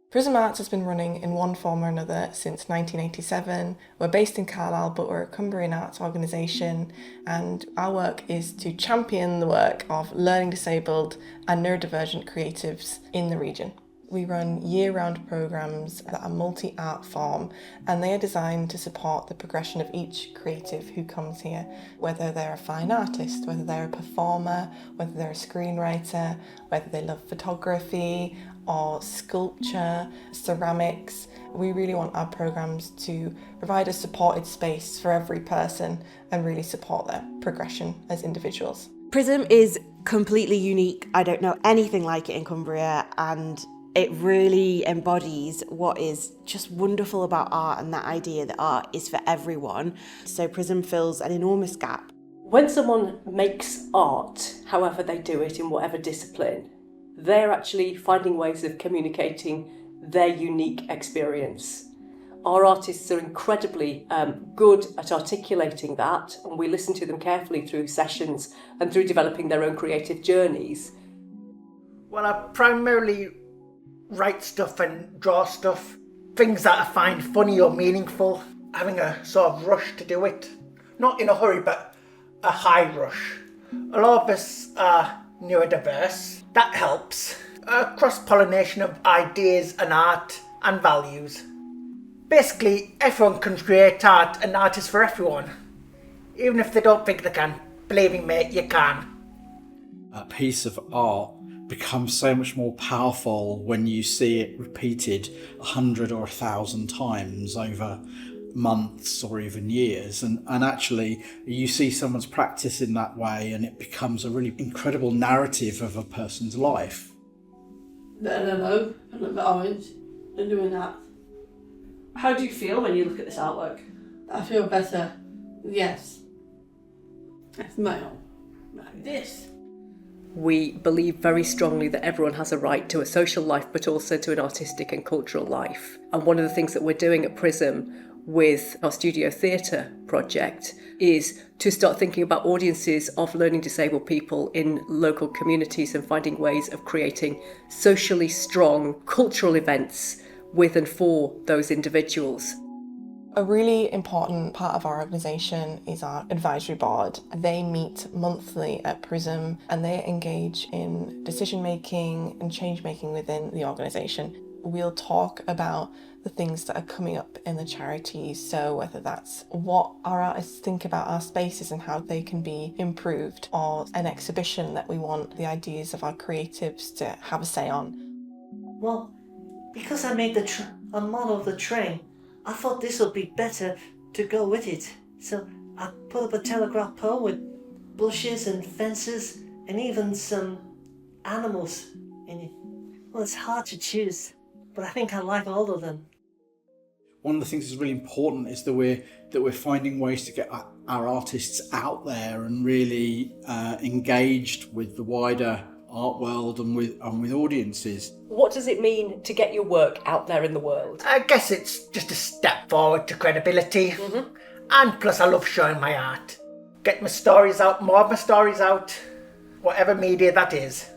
Prism Arts has been running in one form or another since 1987. We're based in Carlisle, but we're a Cumbrian arts organisation, and our work is to champion the work of learning disabled and neurodivergent creatives in the region. We run year-round programmes that are multi-art form, and they are designed to support the progression of each creative who comes here, whether they're a fine artist, whether they're a performer, whether they're a screenwriter, whether they love photography or sculpture, ceramics. We really want our programmes to provide a supported space for every person and really support their progression as individuals. Prism is completely unique. I don't know anything like it in Cumbria, and it really embodies what is just wonderful about art and that idea that art is for everyone. So Prism fills an enormous gap. When someone makes art, however they do it in whatever discipline, they're actually finding ways of communicating their unique experience. Our artists are incredibly good at articulating that, and we listen to them carefully through sessions and through developing their own creative journeys. Well, I primarily write stuff and draw stuff, things that I find funny or meaningful, having a sort of rush to do it. Not in a hurry, but a high rush. A lot of us are neurodiverse. That helps. A cross-pollination of ideas and art and values. Basically, everyone can create art, and art is for everyone. Even if they don't think they can, believe me, mate, you can. A piece of art becomes so much more powerful when you see it repeated 100 or 1,000 times over months or even years, and actually you see someone's practice in that way and it becomes a really incredible narrative of a person's life. Bit of yellow and a bit orange and doing that. How do you feel when you look at this artwork? I feel better. Yes. I smile like this. We believe very strongly that everyone has a right to a social life, but also to an artistic and cultural life. And one of the things that we're doing at Prism with our studio theatre project is to start thinking about audiences of learning disabled people in local communities and finding ways of creating socially strong cultural events with and for those individuals. A really important part of our organisation is our advisory board. They meet monthly at Prism and they engage in decision making and change making within the organisation. We'll talk about the things that are coming up in the charities, so whether that's what our artists think about our spaces and how they can be improved, or an exhibition that we want the ideas of our creatives to have a say on. Well, because I made a model of the train, I thought this would be better to go with it. So I put up a telegraph pole with bushes and fences and even some animals in it. Well, it's hard to choose, but I think I like all of them. One of the things that's really important is that we're finding ways to get our artists out there and really engaged with the wider art world and with audiences. What does it mean to get your work out there in the world? I guess it's just a step forward to credibility. Mm-hmm. And plus I love showing my art. Get my stories out, more of my stories out, whatever media that is.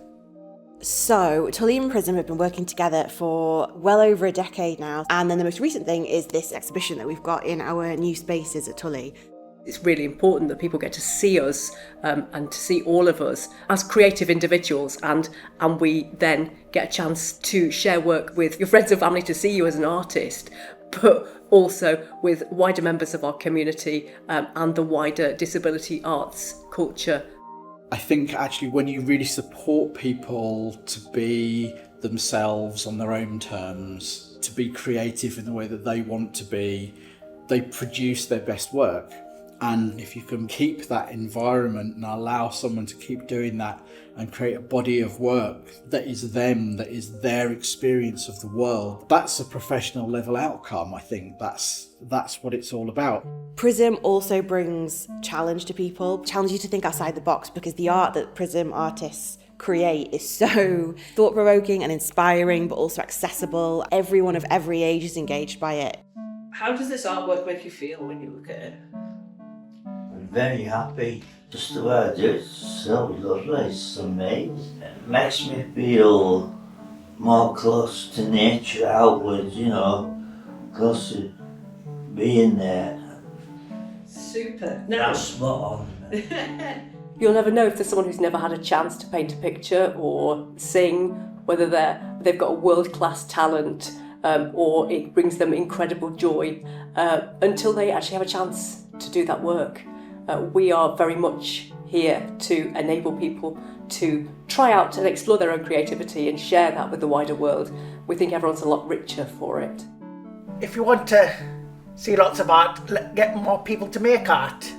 So, Tullie and Prism have been working together for well over a decade now, and then the most recent thing is this exhibition that we've got in our new spaces at Tullie. It's really important that people get to see us and to see all of us as creative individuals, and we then get a chance to share work with your friends and family to see you as an artist, but also with wider members of our community and the wider disability arts culture. I think actually when you really support people to be themselves on their own terms, to be creative in the way that they want to be, they produce their best work. And if you can keep that environment and allow someone to keep doing that and create a body of work that is them, that is their experience of the world, that's a professional level outcome. I think that's what it's all about. Prism also brings challenge to people, challenge you to think outside the box, because the art that Prism artists create is so thought-provoking and inspiring, but also accessible. Everyone of every age is engaged by it. How does this artwork make you feel when you look at it? Very happy. Just the way I do it's so lovely, it's amazing. It makes me feel more close to nature outwards, you know, close to being there. Super. Now, That's spot on. You'll never know if there's someone who's never had a chance to paint a picture or sing, whether they've got a world-class talent or it brings them incredible joy until they actually have a chance to do that work. We are very much here to enable people to try out and explore their own creativity and share that with the wider world. We think everyone's a lot richer for it. If you want to see lots of art, get more people to make art.